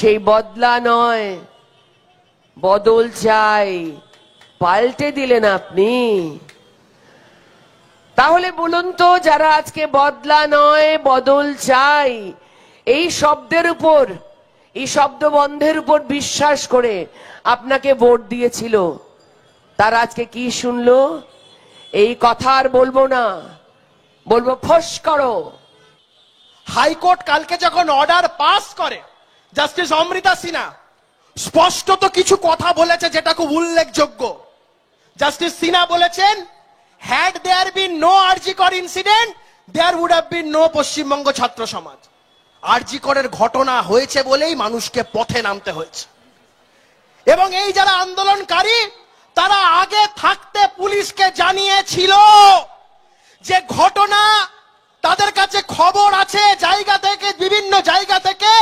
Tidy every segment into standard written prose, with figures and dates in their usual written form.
সেই বদলা নয়, বদল চাই, পাল্টে দিলেন আপনি। তাহলে বলুন তো, যারা আজকে বদলা নয় বদল চাই এই শব্দের উপর, এই শব্দ বন্ধের উপর বিশ্বাস করে আপনাকে ভোট দিয়েছিল, তারা আজকে কি শুনলো? এই কথা আর বলবো না, বলবো ফস করো। হাইকোর্ট কালকে যখন অর্ডার পাস করে, জাস্টিস অমৃতা সিনহা স্পষ্টত কিছু কথা বলেছে যেটা খুব উল্লেখযোগ্য। জাস্টিস সিনহা বলেছেন, had there been no RG Kar incident there would have been no Paschimbanga Chhatra Samaj. আরজিকরের ঘটনা হয়েছে বলেই মানুষকে পথে নামতে হয়েছে, এবং এই যারা আন্দোলনকারী তারা আগে থাকতে পুলিশকে জানিয়েছিল যে ঘটনা, তাদের কাছে খবর আছে জায়গা থেকে, বিভিন্ন জায়গা থেকে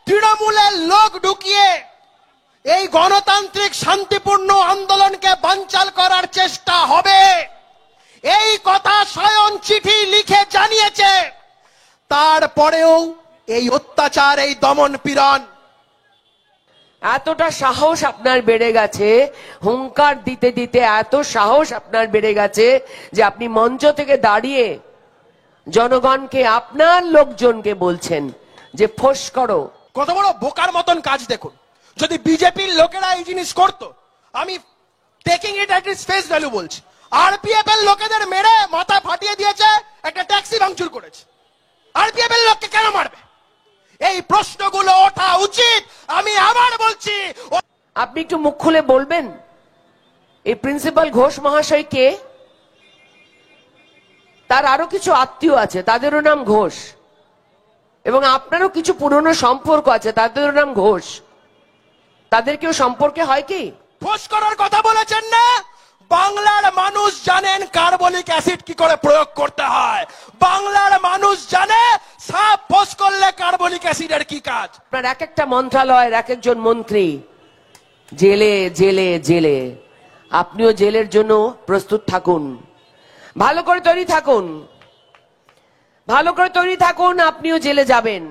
তৃণমূলের লোক ঢুকিয়ে এই গণতান্ত্রিক শান্তিপূর্ণ আন্দোলনকে বানচাল করার চেষ্টা হবে, এই কথা স্বয়ং চিঠি লিখে জানিয়েছে। তারপরেও এই অত্যাচার, এই দমন পীড়ন, এতটা সাহস আপনার বেড়ে গেছে, হুঙ্কার দিতে দিতে এত সাহস আপনার বেড়ে গেছে যে আপনি মঞ্চ থেকে দাঁড়িয়ে জনগণকে, আপনার লোকজনকে বলছেন যে ফোঁস করো। কত বড় বোকার মতন কাজ দেখুন। যদি বিজেপির লোকেরা এই জিনিস করতো, আমি taking it at it's face value বলছি, আরপিএফ এর লোকেদের মেরে মাথা ফাটিয়ে দিয়েছে, একটা ট্যাক্সি ভাঙচুর করেছে, আরপিএফ এর লোককে কেন মারবে? এই প্রশ্নগুলো ওঠা উচিত। আমি আবার বলছি, আপনি একটু মুখ খুলে বলবেন এই প্রিন্সিপাল ঘোষ মহাশয় কে? তার আরো কিছু আত্মীয় আছে, তাদেরও নাম ঘোষ, এবং আপনারও কিছু পুরনো সম্পর্ক আছে, তাদেরও নাম ঘোষ। তাদের কেউ সম্পর্কে হয় কি? ফোঁস করার কথা বলেছেন না? বাংলার মানুষ জানেন কার্বলিক অ্যাসিড কি করে প্রয়োগ করতে হয়, বাংলার মানুষ জানে সাপ ফোঁস করলে কার্বলিক অ্যাসিডের কি কাজ। আপনার এক একটা মন্ত্রণালয়ের এক একজন মন্ত্রী জেলে জেলে জেলে, আপনিও জেলের জন্য প্রস্তুত থাকুন, ভালো করে তৈরি থাকুন, ভালো করে তৈরি থাকুন, আপনিও জেলে যাবেন,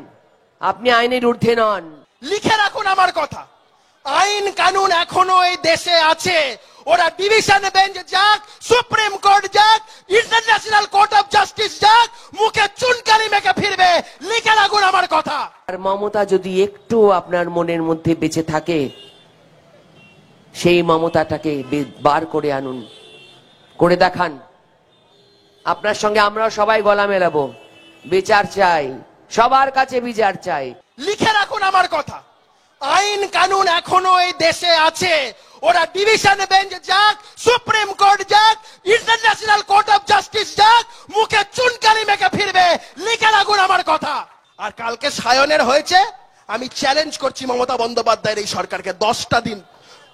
আপনি আইনের ঊর্ধ্বে নন। লিখে রাখুন আমার কথা, আইন কানুন এখনো এই দেশে আছে। ওরা ডিভিশন বেঞ্চ যাক, সুপ্রিম কোর্ট যাক, ইন্টারন্যাশনাল কোর্ট অফ জাস্টিস যাক, মুখে চুনকালি মেখে ফিরবে। লিখে রাখুন আমার কথা। আর মমতা যদি একটু আপনার মনের মধ্যে বেঁচে থাকে, সেই মমতাটাকে বার করে আনুন, করে দেখান। আপনার সঙ্গে আমরাও সবাই গলা মেলাবো, বিচার চাই, সবার কাছে বিচার চাই। লিখে রাখুন আমার কথা, আইন কানুন এখনো এই দেশে আছে। ওরা ডিভিশন বেঞ্চ যাক, সুপ্রিম কোর্ট যাক, ইন্টারন্যাশনাল কোর্ট অফ জাস্টিস যাক, মুখে চুনকালি মেখে ফিরবে। লিখে রাখুন আমার কথা। আর কালকে সায়নের হয়েছে, আমি চ্যালেঞ্জ করছি মমতা বন্দ্যোপাধ্যায়ের এই সরকারকে, 10টা দিন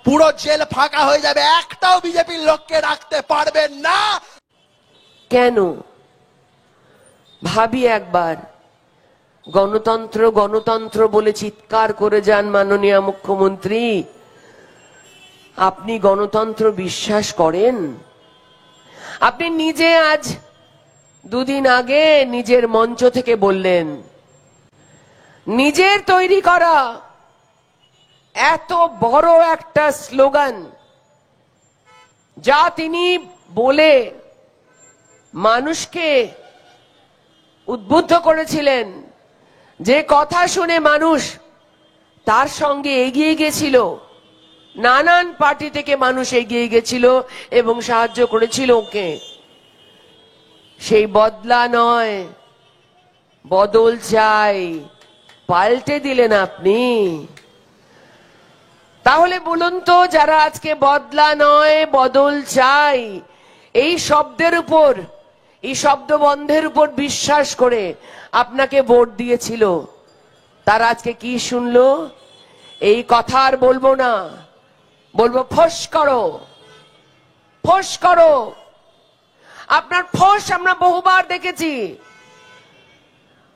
পুরো জেল ফাঁকা হয়ে যাবে, একটাও বিজেপির লোককে রাখতে পারবেন না। কেন ভাবি একবার, গণতন্ত্র গণতন্ত্র বলে চিৎকার করে যান মাননীয় মুখ্যমন্ত্রী, আপনি গণতন্ত্র বিশ্বাস করেন? আপনি নিজে আজ দুদিন আগে নিজের মঞ্চ থেকে বললেন, নিজের তৈরি করা এত বড় একটা স্লোগান যা তিনি বলে মানুষকে উদ্বুদ্ধ করেছিলেন, যে কথা শুনে মানুষ তার সঙ্গে এগিয়ে গেছিল, নানান পার্টি থেকে মানুষ এগিয়ে গেছিল এবং সাহায্য করেছিল ওকে। সেই বদলা নয়, বদল চাই, পাল্টে দিলেন আপনি। তাহলে বলুন তো, যারা আজকে বদলা নয় বদল চাই এই শব্দের উপর, এই শব্দ বন্ধের উপর বিশ্বাস করে আপনাকে ভোট দিয়েছিল, তারা আজকে কি শুনলো? এই কথা আর বলবো না, বলবো ফোঁস করো, ফোঁস করো। আপনার ফোঁস আমরা বহুবার দেখেছি,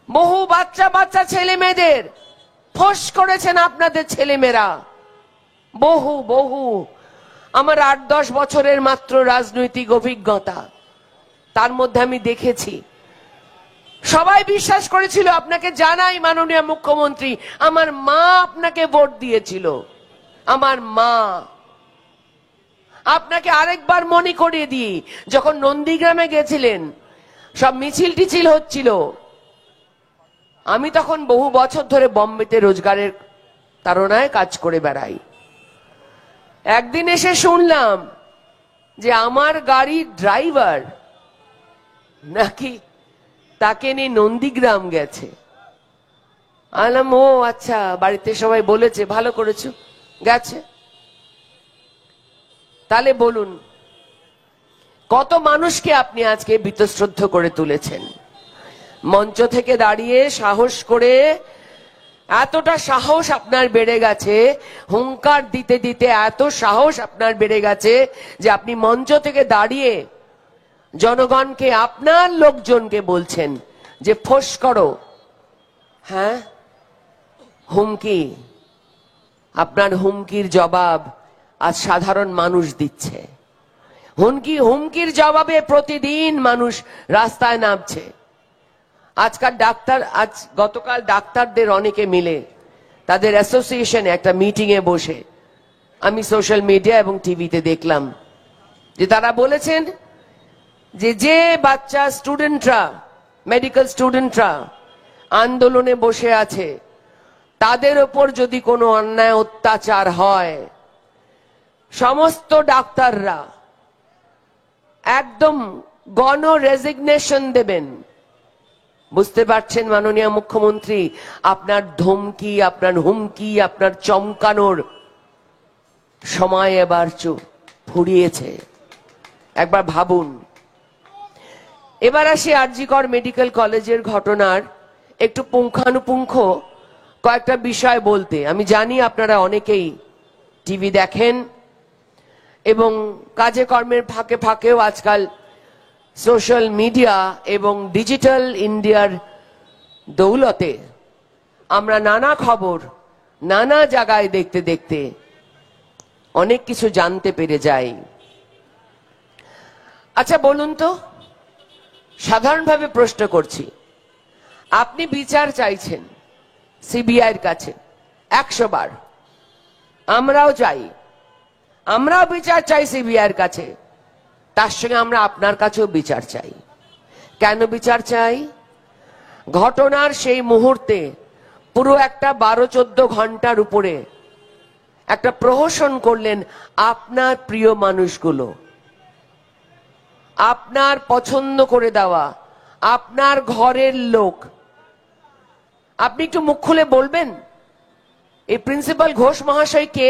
বহু বাচ্চা বাচ্চা ছেলে মেয়েদের ফোঁস করেছেন আপনাদের ছেলেমেয়েরা, বহু বহু। আমার 8-10 বছরের মাত্র রাজনৈতিক অভিজ্ঞতা, তার মধ্যে আমি দেখেছি সবাই বিশ্বাস করেছিল আপনাকে। জানাই মাননীয় মুখ্যমন্ত্রী, আমার মা আপনাকে ভোট দিয়েছিল। আমার মা। আপনাকে আরেকবার মনে করিয়ে দিই, যখন নন্দীগ্রামে গেছিলেন, সব মিছিল টিছিল হচ্ছিল, আমি তখন বহু বছর ধরে বম্বেতে রোজগারের তাড়নায় কাজ করে বেড়াই। একদিন এসে শুনলাম যে আমার গাড়ির ড্রাইভার নাকি তাকে নিয়ে নন্দীগ্রাম গেছে। আলাম, ও আচ্ছা, বাড়িতে সবাই বলেছে, ভালো করেছো, গেছে। তাহলে বলুন, কত মানুষকে আপনি আজকে বীতশ্রদ্ধ করে তুলেছেন। মঞ্চ থেকে দাঁড়িয়ে সাহস করে, এতটা সাহস আপনার বেড়ে গেছে, হুঙ্কার দিতে দিতে এত সাহস আপনার বেড়ে গেছে যে আপনি মঞ্চ থেকে দাঁড়িয়ে জনগণকে, আপনার লোকজনকে বলছেন যে ফোঁস করো। হ্যাঁ, হুমকি। আপনার হুমকির জবাব আজ সাধারণ মানুষ দিচ্ছে। হুমকির জবাবে প্রতিদিন মানুষ রাস্তায় নামছে। গতকাল ডাক্তারদের অনেকে মিলে তাদের অ্যাসোসিয়েশনে একটা মিটিং এ বসে আমি সোশ্যাল মিডিয়া এবং টিভিতে দেখলাম যে তারা বলেছেন যে বাচ্চা স্টুডেন্টরা, মেডিকেল স্টুডেন্টরা আন্দোলনে বসে আছে, তাদের ওপর যদি কোনো অন্যায় অত্যাচার হয়, সমস্ত ডাক্তাররা একদম গণ রেজিগনেশন দেবেন। বুঝতে পারছেন মাননীয় মুখ্যমন্ত্রী, আপনার ধমকি, আপনার হুমকি, আপনার চমকানোর সময় এবার ফুরিয়েছে। একবার ভাবুন। এবার আসি আর.জি. কর মেডিকেল কলেজের ঘটনার একটু পুঙ্খানুপুঙ্খ কয়েকটা বিষয় বলতে। আমি জানি আপনারা অনেকেই টিভি দেখেন এবং কাজে কর্মের ফাঁকে ফাঁকেও আজকাল সোশ্যাল মিডিয়া এবং ডিজিটাল ইন্ডিয়ার দৌলতে আমরা নানা খবর নানা জায়গায় দেখতে দেখতে অনেক কিছু জানতে পেরে যাই। আচ্ছা বলুন তো, সাধারণভাবে প্রশ্ন করছি, আপনি বিচার চাইছেন সিবিআইয়ের কাছে 100 বার, আমরাও চাই, আমরাও বিচার চাই সিবিআইয়ের কাছে, তার সঙ্গে আমরা আপনার কাছেও বিচার চাই। কেন বিচার চাই? ঘটনার সেই মুহূর্তে পুরো একটা 12-14 ঘন্টার উপরে একটা প্রহসন করলেন আপনার প্রিয় মানুষগুলো, আপনার পছন্দ করে দেওয়া, আপনার ঘরের লোক। আপনি একটু মুখ খুলে বলবেন এই প্রিন্সিপাল ঘোষ মহাশয় কে?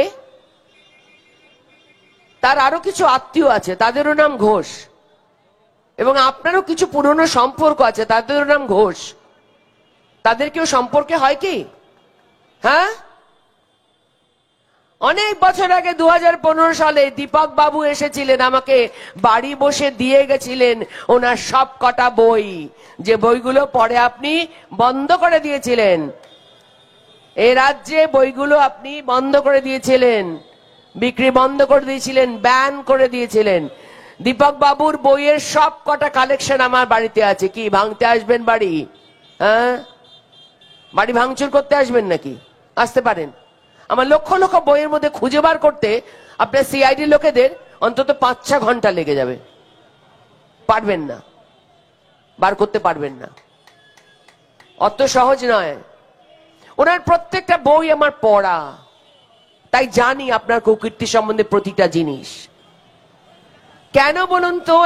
তার আরো কিছু আত্মীয় আছে, তাদেরও নাম ঘোষ, এবং আপনারও কিছু পুরনো সম্পর্ক আছে, তাদেরও নাম ঘোষ। তাদের কেউ সম্পর্কে হয় কি? হ্যাঁ, অনেক বছর আগে 2015 সালে দীপক বাবু এসেছিলেন, আমাকে বাড়ি বসে দিয়ে গেছিলেন ওনার সব কটা বই, যে বইগুলো পরে আপনি বন্ধ করে দিয়েছিলেন। এই রাজ্যে বইগুলো আপনি বন্ধ করে দিয়েছিলেন, বিক্রি বন্ধ করে দিয়েছিলেন, ব্যান করে দিয়েছিলেন। দীপক বাবুর বইয়ের সব কটা কালেকশন আমার বাড়িতে আছে। কি ভাঙতে আসবেন বাড়ি? হ্যাঁ, বাড়ি ভাঙচুর করতে আসবেন নাকি? আসতে পারেন। আমার লক্ষ লক্ষ বইয়ের মধ্যে খুঁজে বার করতে আপনার সিআইডি লোকেদের অন্তত 5-6 ঘন্টা লেগে যাবে। পারবেন না, বার করতে পারবেন না, অত সহজ নয়। ওনার প্রত্যেকটা বই আমার পড়া, তাই জানি আপনার কুকীর্তি সম্বন্ধে প্রতিটা জিনিস। কেন বলুন তো?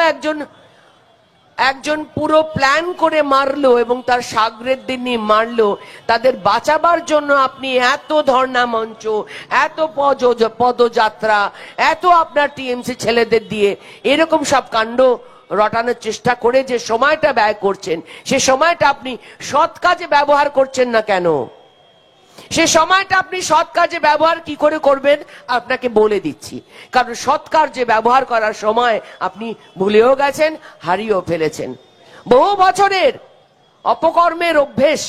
একজন পুরো প্ল্যান করে মারলো এবং তার সাগরেদদের নিয়ে মারলো, তাদের বাঁচাবার জন্য আপনি এত ধর্ণা মঞ্চ, এত পদযাত্রা, এত আপনার টিএমসি ছেলেদের দিয়ে এরকম সব কাণ্ড রটানোর চেষ্টা করে যে সময়টা ব্যয় করছেন, সে সময়টা আপনি সৎ কাজে ব্যবহার করছেন না কেন? সে সময়টা আপনি সৎ কাজে ব্যবহার কি করে করবেন আপনাকে বলে দিচ্ছি। কারণ সৎ কাজে ব্যবহার করার সময় আপনি ভুলেও গেছেন, হারিয়েও ফেলেছেন। বহু বছরের অপকর্মের অভ্যেস,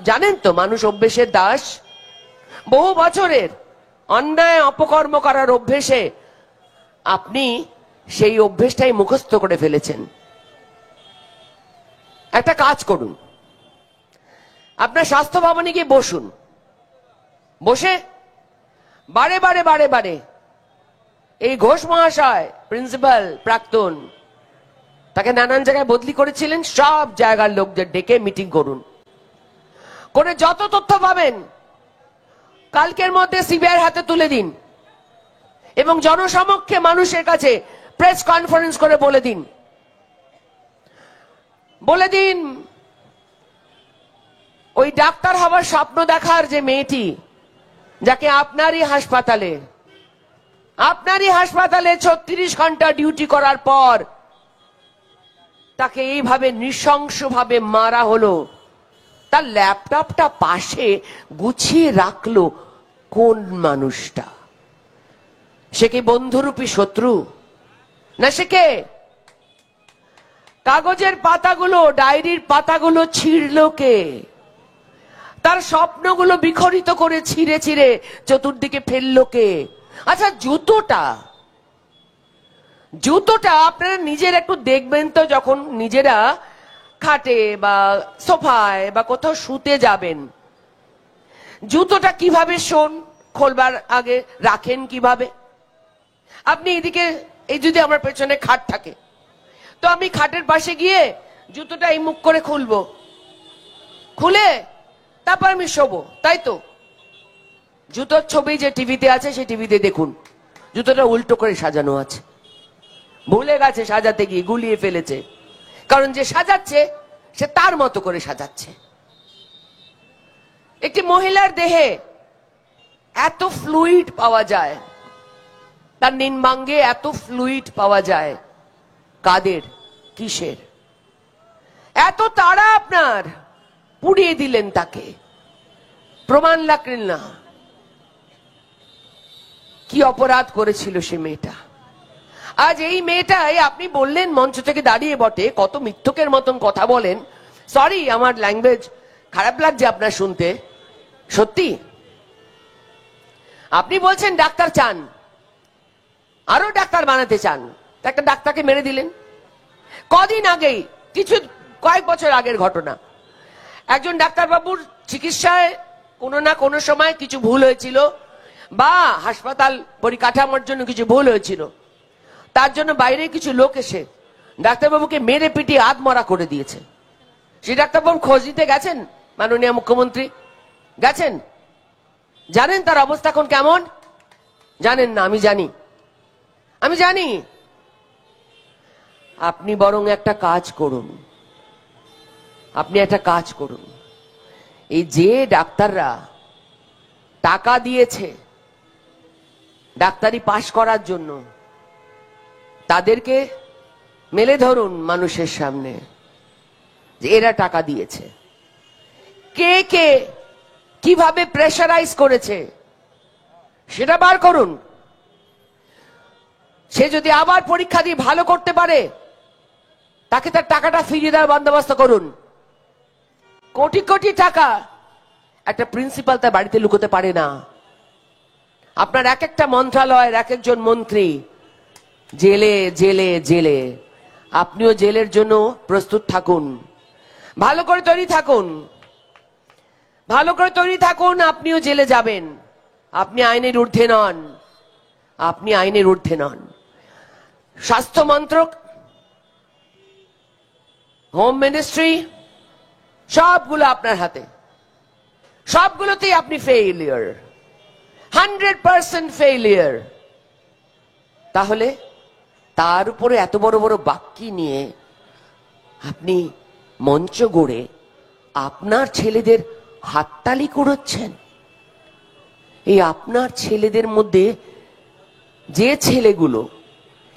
জানেন তো, মানুষ অভ্যেসের দাস। বহু বছরের অন্যায় অপকর্ম করার অভ্যেসে আপনি সেই অভ্যেসটাই মুখস্থ করে ফেলেছেন। একটা কাজ করুন, আপনার স্বাস্থ্য ভবনে গিয়ে বসুন, বসে বারে বারে বারে বারে এই ঘোষ মহাশয় প্রিন্সিপাল প্রাক্তন, তাকে নানান জায়গায় বদলি করেছিলেন, সব জায়গার লোকদের ডেকে মিটিং করুন, করে যত তথ্য পাবেন কালকের মধ্যে সিবিআইয়ের হাতে তুলে দিন এবং জনসমক্ষে মানুষের কাছে প্রেস কনফারেন্স করে বলে দিন ওই ডাক্তার হওয়ার স্বপ্ন দেখার যে মেয়েটি, যাকে আপনারই হাসপাতালে 36 ঘন্টা ডিউটি করার পর তাকে এইভাবে নৃশংসভাবে মারা হলো, তার ল্যাপটপটা পাশে গুছিয়ে রাখলো কোন মানুষটা? সে কি বন্ধুরূপী শত্রু, না সে কে? কাগজের পাতাগুলো, ডায়েরির পাতাগুলো ছিঁড়লো কে? তার স্বপ্নগুলো বিখরিত করে ছিঁড়ে ছিঁড়ে চতুর্দিকে ফেললো কে? আচ্ছা, জুতোটা আপনারা নিজের একটু দেখবেন তো, যখন নিজেরা খাটে বা সোফায় বা কোথাও শুতে যাবেন, জুতোটা কিভাবে খোলবার আগে রাখেন কিভাবে? আপনি এদিকে, এই যদি আমার পেছনে খাট থাকে তো আমি খাটের পাশে গিয়ে জুতোটা এই মুখ করে খুলবো, খুলে তারপর আমি শোবো, তাই তো? জুতোর ছবি যে টিভিতে আছে সেই টিভিতে দেখুন, জুতোটা উল্টো করে সাজানো আছে, ভুলে গেছে সাজাতে গিয়ে, গুলিয়ে ফেলেছে, কারণ যে সাজাচ্ছে সে তার মতো করে সাজাচ্ছে। একটি মহিলার দেহে এত ফ্লুইড পাওয়া যায়, তার নিম্বাঙ্গে এত ফ্লুইড পাওয়া যায়, কাদের, কিসের? এত তাড়া আপনার, পুড়িয়ে দিলেন তাকে, প্রমাণ রাখলেন না। কি অপরাধ করেছিল সে মেয়েটা? আজ এই মেয়েটাই আপনি বললেন মঞ্চ থেকে দাঁড়িয়ে, বটে কত মিথ্যকের মতন কথা বলেন, সরি আমার ল্যাঙ্গুয়েজ খারাপ লাগছে আপনার শুনতে, সত্যি। আপনি বলছেন ডাক্তার চান, আরো ডাক্তার বানাতে চান, একটা ডাক্তারকে মেরে দিলেন। কদিন আগেই, কয়েক বছর আগের ঘটনা, একজন ডাক্তারবাবুর চিকিৎসায় কোনো না কোনো সময় কিছু ভুল হয়েছিল, বা হাসপাতাল পরিকাঠামোর জন্য কিছু ভুল হয়েছিল, তার জন্য বাইরে কিছু লোক এসে ডাক্তারবাবুকে মেরে পিটিয়ে আধমরা করে দিয়েছে। সেই ডাক্তারবাবু খোঁজ নিতে গেছেন, মাননীয় মুখ্যমন্ত্রী গেছেন, জানেন তার অবস্থা এখন কেমন? জানেন না? আমি জানি। আপনি বরং একটা কাজ করুন, এই যে ডাক্তাররা টাকা দিয়েছে ডাক্তারি পাশ করার জন্য, তাদেরকে মেলে ধরুন মানুষের সামনে যে এরা টাকা দিয়েছে, কে কে কিভাবে প্রেসারাইজ করেছে সেটা বার করুন। সে যদি আবার পরীক্ষা দিয়ে ভালো করতে পারে, তাকে তার টাকাটা ফিরিয়ে দেওয়ার বন্দোবস্ত করুন। কোটি কোটি টাকা একটা প্রিন্সিপাল তার বাড়িতে লুকোতে পারে না। আপনার এক একটা মন্ত্রণালয়ের এক একজন মন্ত্রী জেলে জেলে জেলে, আপনিও জেলের জন্য প্রস্তুত থাকুন, ভালো করে তৈরি থাকুন, আপনিও জেলে যাবেন। আপনি আইনের ঊর্ধ্বে নন। স্বাস্থ্য মন্ত্রক, হোম মিনিস্ট্রি, সবগুলো আপনার হাতে, সবগুলোতেই আপনি ফেইলিয়ার, 100% ফেইলিয়ার। তাহলে তার উপরে এত বড় বড় বাক্যি নিয়ে আপনি মঞ্চ গড়ে আপনার ছেলেদের হাততালি কুড়োচ্ছেন। এই আপনার ছেলেদের মধ্যে যে ছেলেগুলো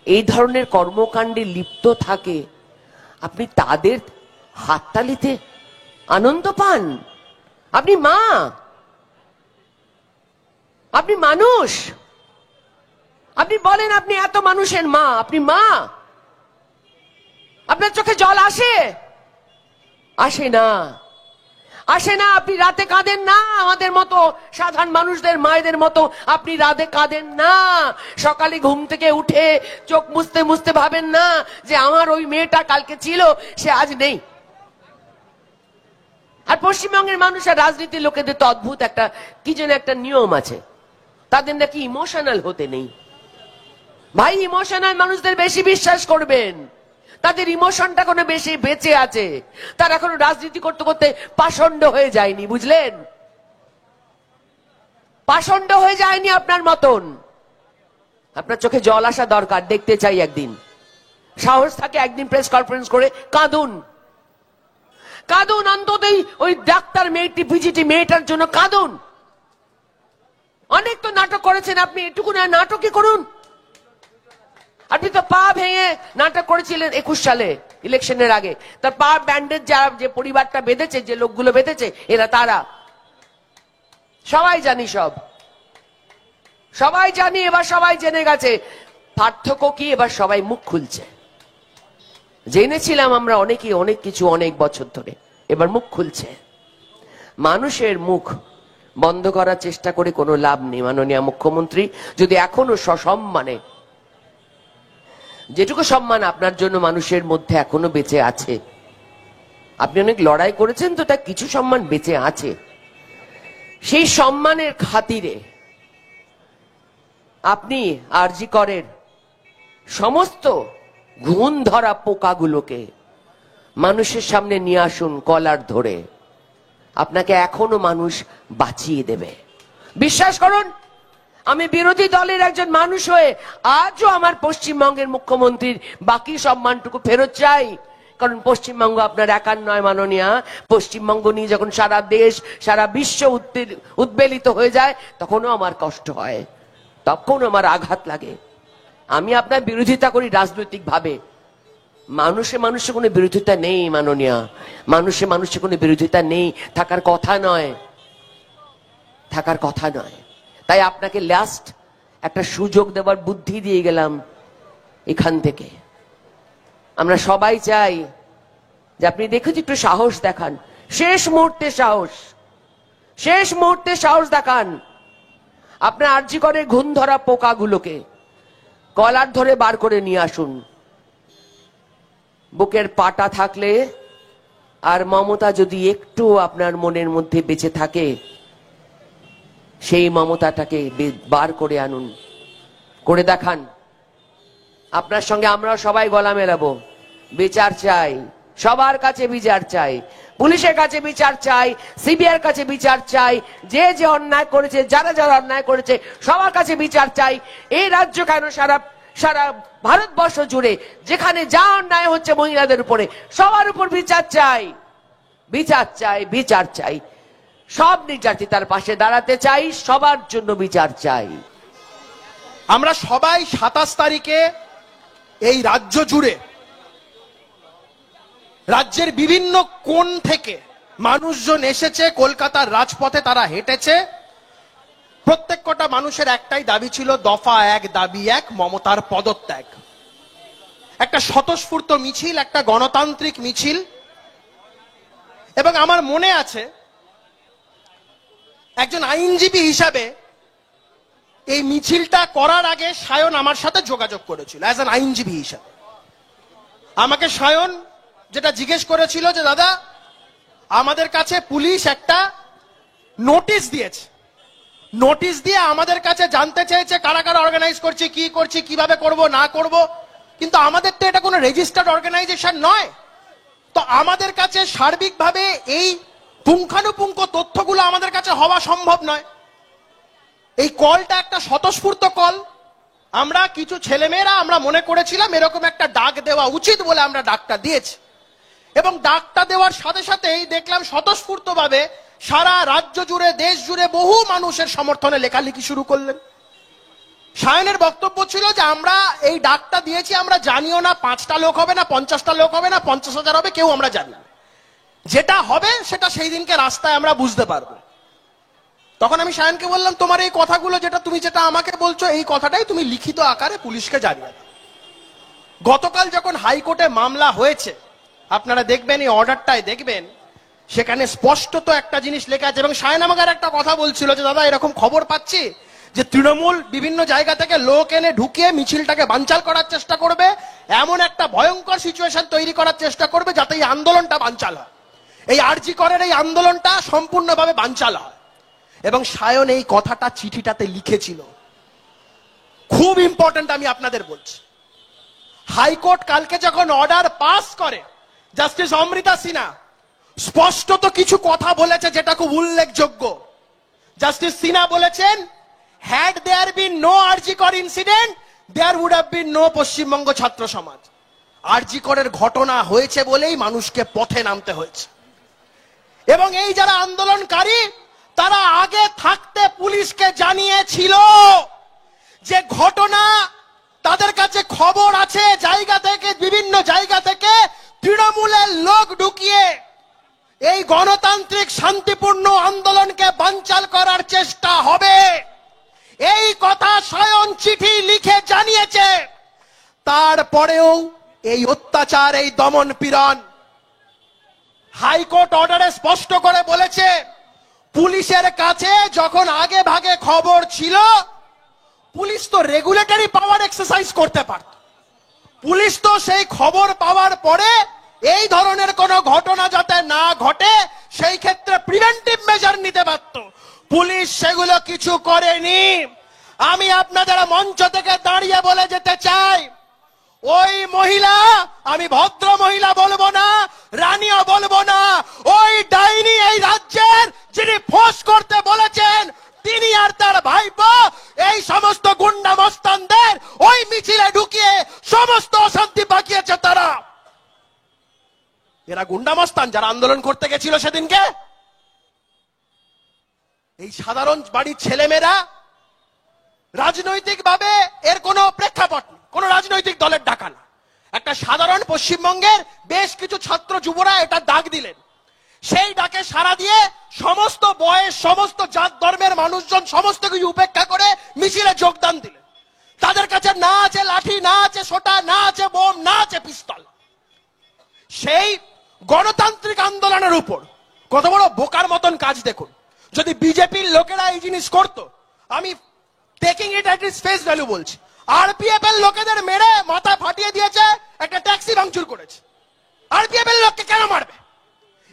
এই ধরনের কর্মকাণ্ডে লিপ্ত থাকে, আপনি তাদের হাততালিতে আনন্দ পান? আপনি মা, আপনি মানুষ, আপনি বলেন আপনি এত মানুষের মা, আপনি মা, আপনার চোখে জল আসে না? আপনি রাতে কাঁদেন না আমাদের মতো সাধারণ মানুষদের মায়েদের মতো? আপনি রাতে কাঁদেন না? সকালে ঘুম থেকে উঠে চোখ মুছতে মুছতে ভাবেন না যে আমার ওই মেয়েটা কালকে ছিল, সে আজ নেই? আর পশ্চিমবঙ্গের মানুষ আর রাজনীতির লোকেদের তো অদ্ভুত একটা কি যেন একটা নিয়ম আছে, তাদের নাকি ইমোশনাল হতে নেই। ভাই, ইমোশনাল মানুষদের বেশি বিশ্বাস করবেন, তাদের ইমোশনটা কোনো বেশি বেঁচে আছে, তারা এখনো রাজনীতি করতে করতে পাষণ্ড হয়ে যায়নি, বুঝলেন? পাষণ্ড হয়ে যায়নি আপনার মতন। আপনার চোখে জল আসা দরকার, দেখতে চাই একদিন। সাহস থাকে একদিন প্রেস কনফারেন্স করে কাঁদুন, কাঁদুন, অন্তত ওই ডাক্তার মেয়েটি, পিজিটি মেয়েটার জন্য কাঁদুন। অনেক তো নাটক করেছেন আপনি, এটুকু না নাটকই করুন। আপনি তো পা ভেঙে নাটক করেছিলেন 21 সালে ইলেকশনের আগে, তার পা ব্যান্ডেজ যে পরিবারটা বেঁধেছে, যে লোকগুলো বেঁধেছে, এরা তারা সবাই জানি, সবাই জানি, এবার সবাই জেনে গেছে পার্থক্য কি। এবার সবাই মুখ খুলছে। জেনেছিলাম আমরা অনেকেই অনেক কিছু অনেক বছর ধরে, এবার মুখ খুলছে। মানুষের মুখ বন্ধ করার চেষ্টা করে কোনো লাভ নেই। মাননীয় মুখ্যমন্ত্রী যদি এখনো সসম্মানে, যেটুকু সম্মান আপনার জন্য মানুষের মধ্যে এখনো বেঁচে আছে, আপনি অনেক লড়াই করেছেন তো তার কিছু সম্মান বেঁচে আছে, সেই সম্মানের খাতিরে আপনি আরজি করের সমস্ত ঘুণ ধরা পোকাগুলোকে মানুষের সামনে নিয়ে আসুন কলার ধরে। আপনাকে এখনো মানুষ বাঁচিয়ে দেবে, বিশ্বাস করুন। আমি বিরোধী দলের একজন মানুষ হয়ে আজও আমার পশ্চিমবঙ্গের মুখ্যমন্ত্রীর বাকি সম্মানটুকু ফেরত চাই। কারণ পশ্চিমবঙ্গ আপনার একার নয় মাননীয়া। পশ্চিমবঙ্গ নিয়ে যখন সারা দেশ, সারা বিশ্ব উদ্বেলিত হয়ে যায়, তখনও আমার কষ্ট হয়, তখনও আমার আঘাত লাগে। আমি আপনার বিরোধিতা করি রাজনৈতিক ভাবে, মানুষে মানুষে কোনো বিরোধিতা নেই মাননীয়া। মানুষে মানুষে কোনো বিরোধিতা নেই, থাকার কথা নয়, থাকার কথা নয়। তাই আপনাকে লাস্ট একটা সুযোগ দেওয়ার বুদ্ধি দিয়ে গেলাম এখান থেকে। আমরা সবাই চাই যে আপনি দেখেছি একটু সাহস দেখান, শেষ মুহূর্তে সাহস, শেষ মুহূর্তে সাহস দেখান। আপনার আরজি করে ঘুণ ধরা পোকাগুলোকে কলার ধরে বার করে নিয়ে আসুন। বুকের পাটা থাকলে আর মমতা যদি একটু আপনার মনের মধ্যে বেঁচে থাকে, সেই মমতাটাকে বার করে আনুন, করে দেখান। আপনার সঙ্গে আমরা সবাই গলা মেলাবো। বিচার চাই, সবার কাছে বিচার চাই, পুলিশের কাছে বিচার চাই, সিবিআইয়ের কাছে বিচার চাই, যে যে অন্যায় করেছে, যারা যারা অন্যায় করেছে, সবার কাছে বিচার চাই। এই রাজ্য কেন, সারা ভারতবর্ষ জুড়ে যেখানে যা অন্যায় হচ্ছে মহিলাদের উপরে, সবার উপর বিচার চাই, বিচার চাই, বিচার চাই। সব নির্যাতিতার পাশে দাঁড়াতে চাই, সবার জন্য বিচার চাই। আমরা সবাই 27 তারিখে এই রাজ্য জুড়ে, রাজ্যের বিভিন্ন কোণ থেকে মানুষজন এসেছে, কলকাতার রাজপথে তারা হেঁটেছে। প্রত্যেক কটা মানুষের একটাই দাবি ছিল, দফা 1 দাবি 1, মমতার পদত্যাগ। একটা স্বতঃস্ফূর্ত মিছিল, একটা গণতান্ত্রিক মিছিল। এবং আমার মনে আছে একজন আইনজীবী হিসাবে এই মিছিলটা করার আগে সায়ন আমার সাথে যোগাযোগ করেছিল অ্যাজ অ্যান আইনজীবী হিসাবে। আমাকে সায়ন যেটা জিজ্ঞেস করেছিল যে দাদা, আমাদের কাছে পুলিশ একটা নোটিশ দিয়েছে, নোটিশ দিয়ে আমাদের কাছে জানতে চেয়েছে কারা কারা অর্গানাইজ করছি, কি করছি, কিভাবে করব না করব, কিন্তু আমাদের তো এটা কোনো রেজিস্টার্ড অর্গানাইজেশন নয়। তো আমাদের কাছে সার্বিকভাবে এই পুঙ্খানুপুঙ্খ তথ্যগুলো আমাদের কাছে হওয়া সম্ভব নয়। এই কলটা একটা স্বতঃস্ফূর্ত কল। আমরা কিছু ছেলেমেয়েরা আমরা মনে করেছিলাম এরকম একটা ডাক দেওয়া উচিত বলে আমরা ডাকটা দিয়েছি। এবং ডাকটা দেওয়ার সাথে সাথেই দেখলাম স্বতঃস্ফূর্তভাবে সারা রাজ্য জুড়ে, দেশ জুড়ে বহু মানুষের সমর্থনে লেখালেখি শুরু করলেন। সায়নের বক্তব্য ছিল যে আমরা এই ডাকটা দিয়েছি, আমরা জানিও না 5টা লোক হবে না, 50টা লোক হবে না, 50,000 হবে, কেউ আমরা জানি না। যেটা হবে সেটা সেই দিনকে রাস্তায় আমরা বুঝতে পারবো। তখন আমি সায়নকে বললাম, তোমার এই কথাগুলো যেটা আমাকে বলছো, এই কথাটাই তুমি লিখিত আকারে পুলিশকে জানিয়ে দাও। গতকাল যখন হাইকোর্টে মামলা হয়েছে, আপনারা দেখবেন এই অর্ডারটায় দেখবেন সেখানে স্পষ্টত একটা জিনিস লেখা আছে। এবং সায়ন আমাকে একটা কথা বলছিল যে দাদা, এরকম খবর পাচ্ছি যে তৃণমূল বিভিন্ন জায়গা থেকে লোক এনে ঢুকিয়ে মিছিলটাকে বানচাল করার চেষ্টা করবে, এমন একটা ভয়ঙ্কর সিচুয়েশন তৈরি করার চেষ্টা করবে যাতে এই আন্দোলনটা বানচাল হয়। এই আরজি করের এই আন্দোলনটা সম্পূর্ণভাবে বানচাল হয়। এবং সায়ন এই কথাটা চিঠিটাতে লিখেছিল, খুব ইম্পর্টেন্ট, আমি আপনাদের বলছি। হাইকোর্ট কালকে যখন অর্ডার পাস করে, জাস্টিস অমৃতা সিনহা স্পষ্টত কিছু কথা বলেছে যেটা খুব উল্লেখযোগ্য। জাস্টিস সিনহা বলেছেন, had there been no RG Kar incident, there would have been no Paschimbanga Chhatra Samaj. আরজি করের ঘটনা হয়েছে বলেই মানুষকে পথে নামতে হয়েছে। এবং এই যারা আন্দোলনকারী, তারা আগে থাকতে পুলিশকে জানিয়েছিল যে ঘটনা, তাদের কাছে খবর আছে, জায়গা থেকে, বিভিন্ন জায়গা থেকে তৃণমূলের লোক ঢুকিয়ে এই গণতান্ত্রিক শান্তিপূর্ণ আন্দোলনকে বানচাল করার চেষ্টা হবে। এই কথা স্বয়ং চিঠি লিখে জানিয়েছে। তারপরেও এই অত্যাচার, এই দমন পীড়ন, হাইকোর্ট অর্ডারে স্পষ্ট করে বলেছে, পুলিশের কাছে যখন আগে ভাগে খবর ছিল, পুলিশ তো রেগুলেটরি পাওয়ার এক্সারসাইজ করতে পারত। পুলিশ তো সেই খবর পাওয়ার পরে এই ধরনের কোন ঘটনা যাতে না ঘটে সেই ক্ষেত্রে প্রিভেন্টিভ মেজার নিতে পারত। পুলিশ সেগুলো কিছু করেনি। আমি আপনাদের মঞ্চ থেকে দাঁড়িয়ে বলে যেতে চাই, ওই মহিলা, আমি ভদ্র মহিলা বলবো না, রানীও বলবো না, ওই ডাইনি এই রাজ্যের যিনি ফোঁস করতে বলেছেন, তিনি আর তার ভাইপো এই সমস্ত গুন্ডা মস্তানদের ওই মিছিলে ঢুকিয়ে সমস্ত অশান্তি পাকিয়েছে। তারা, এরা গুন্ডা মস্তান যারা আন্দোলন করতে গেছিল সেদিনকে। এই সাধারণ বাড়ির ছেলেমেয়েরা, রাজনৈতিক ভাবে এর কোনো প্রেক্ষাপট নেই, কোন রাজনৈতিক দলের ডাকা না, একটা সাধারণ পশ্চিমবঙ্গের বেশ কিছু ছাত্র যুবরা এটা ডাক দিলেন। সেই ডাকে সাড়া দিয়ে সমস্ত বয়স, সমস্ত জাত ধর্মের মানুষজন সমস্ত কিছু উপেক্ষা করে মিছিলে যোগদান দিলেন। তাদের কাছে না আছে লাঠি, না আছে সোটা, না আছে বোম, না আছে পিস্তল। সেই গণতান্ত্রিক আন্দোলনের উপর কত বড় বোকার মতন কাজ দেখুন। যদি বিজেপির লোকেরা এই জিনিস করতো, আমি taking it at it's face value বলছি, আরপিএফ এর লোকেদের মেরে মাথা ফাটিয়ে দিয়েছে, একটা ট্যাক্সি ভাঙচুর করেছে, আরপিএফ এর লোককে কেন মারবে?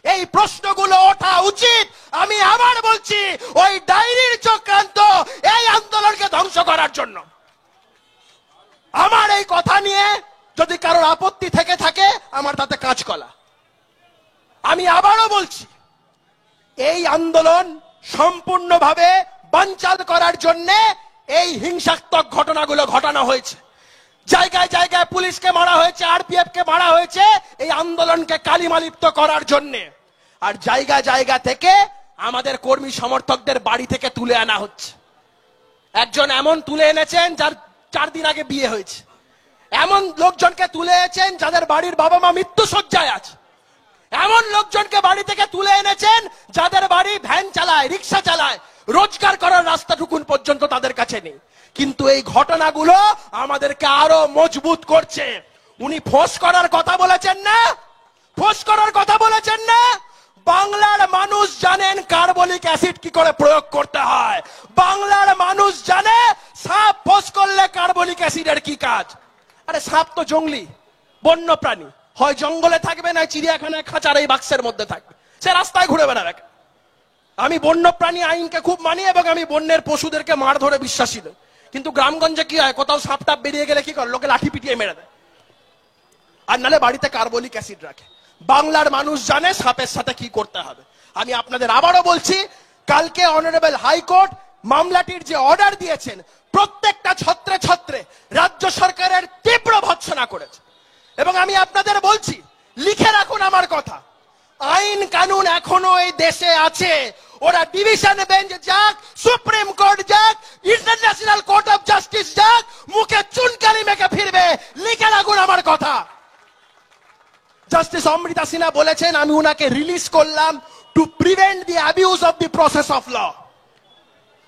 এই প্রশ্নগুলো ওঠা উচিত। আমি আবার বলছি, ওই ডাইনির চক্রান্ত এই আন্দোলনকে ধ্বংস করার জন্য। আমার এই কথা নিয়ে যদি কারোর আপত্তি থেকে থাকে, আমার তাতে কাঁচকলা। আমি আবারও বলছি, এই আন্দোলন সম্পূর্ণভাবে বানচাল করার জন্য এই হিংসাত্মক ঘটনাগুলো ঘটানো হয়েছে। জায়গায় জায়গায় পুলিশকে মারা হয়েছে, আরপিএফ কে মারা হয়েছে এই আন্দোলনকে কালিমালিপ্ত করার জন্য। আর জায়গা জায়গা থেকে আমাদের কর্মী সমর্থকদের বাড়ি থেকে তুলে আনা হচ্ছে। একজন এমন তুলে এনেছেন যার 4 দিন আগে বিয়ে হয়েছে, এমন লোকজনকে তুলে এনেছেন যাদের বাড়ির বাবা মা মৃত্যুশয্যায় আছে, এমন লোকজনকে বাড়ি থেকে তুলে এনেছেন যাদের বাড়ি ভ্যান চালায়, রিক্সা চালায়, রোজগার করার রাস্তাটুকুন পর্যন্ত তাদের কাছে নেই। কিন্তু এই ঘটনাগুলো আমাদেরকে আরো মজবুত করছে। উনি ফোঁস করার কথা বলেছেন না, ফোঁস করার কথা বলেছেন না। বাংলার মানুষ জানেন কার্বলিক অ্যাসিড কি করে প্রয়োগ করতে হয়। বাংলার মানুষ জানে সাপ ফোঁস করলে কার্বলিক অ্যাসিডের কি কাজ। আরে সাপ তো জঙ্গলি বন্য প্রাণী, হয় জঙ্গলে থাকবে না চিড়িয়াখানায় খাঁচার এই বাক্সের মধ্যে থাকবে, সে রাস্তায় ঘুরে বেড়াবে। আমি বন্য প্রাণী আইনকে খুব মানি এবং আমি বন্যের পশুদেরকে মার ধরে বিশ্বাসী নই। কিন্তু গ্রামগঞ্জে কি হয়, কোথাও সাপ টাপ বেরিয়ে গেলে কি করে, লোকে লাঠি পিটিয়ে মেরে দেয়, আর নালে বাড়িতে কার্বলিক অ্যাসিড রাখে। বাংলার মানুষ জানে সাপের সাথে কি করতে হবে। আমি আপনাদের আবারও বলছি, কালকে অনারেবল হাইকোর্ট মামলাটির যে অর্ডার দিয়েছেন, প্রত্যেকটা ছত্রে ছত্রে রাজ্য সরকারের তীব্র ভৎসনা করেছে। এবং আমি আপনাদের বলছি, লিখে রাখুন আমার কথা, আইন কানুন এখনো এই দেশে আছে। ওরা ডিভিশন বেঞ্চ যাক, সুপ্রিম কোর্ট যাক, ইন্টারন্যাশনাল কোর্ট অফ জাস্টিস যাক, মুখে চুনকালি মেখে ফিরবে। লিখে রাখুন আমার কথা। জাস্টিস অমৃতা সিনহা বলেছেন, আমি উনাকে রিলিজ করলাম to prevent the abuse of the process of law.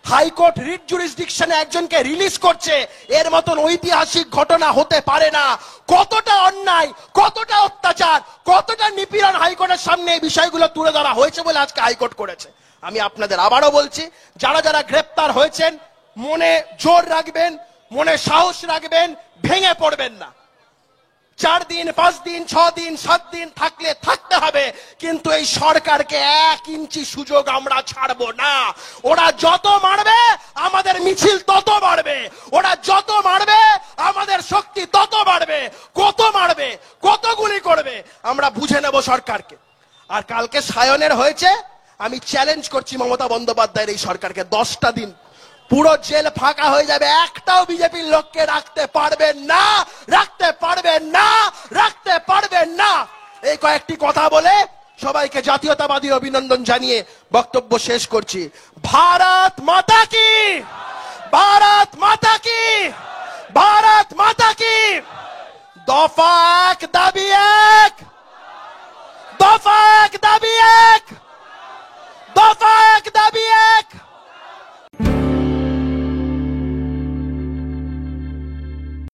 High court writ জুরিসডিকশনে একজনকে রিলিজ করছে, এর মতন ঐতিহাসিক ঘটনা হতে পারে না। কতটা অন্যায়, কতটা অত্যাচার, কতটা নিপীড়ন হাইকোর্টের সামনে এই বিষয়গুলো তুলে ধরা হয়েছে বলে আজকে হাইকোর্ট করেছে। আমি আপনাদের আবারও বলছি, যারা যারা গ্রেপ্তার হয়েছেন, মনে জোর রাখবেন, মনে সাহস রাখবেন, ভেঙে পড়বেন না। 4 দিন 5 দিন 6 দিন 7 দিন থাকলে থাকতে হবে, কিন্তু এই সরকারকে 1 ইঞ্চি সুযোগ আমরা ছাড়বো না। ওরা যত মারবে আমাদের মিছিল তত বাড়বে, ওরা যত মারবে আমাদের শক্তি তত বাড়বে। কত মারবে, কত গুলি করবে আমরা বুঝে নেব সরকারকে। আর কালকে সায়নের হয়েছে, আমি চ্যালেঞ্জ করছি মমতা বন্দ্যোপাধ্যায়ের এই সরকারকে, 10টা দিন পুরো জেল ফাঁকা হয়ে যাবে, একটাও বিজেপির লোককে রাখতে পারবেন না, রাখতে পারবেন না, রাখতে পারবেন না। এই কয়েকটি কথা বলে সবাইকে জাতীয়তাবাদী অভিনন্দন জানিয়ে বক্তব্য শেষ করছি। ভারত মাতা কি, ভারত মাতা কি, ভারত মাতা কি। দফা 1 দাবি 1, দফা 1 দাবি 1, দফা 1 দাবি 1।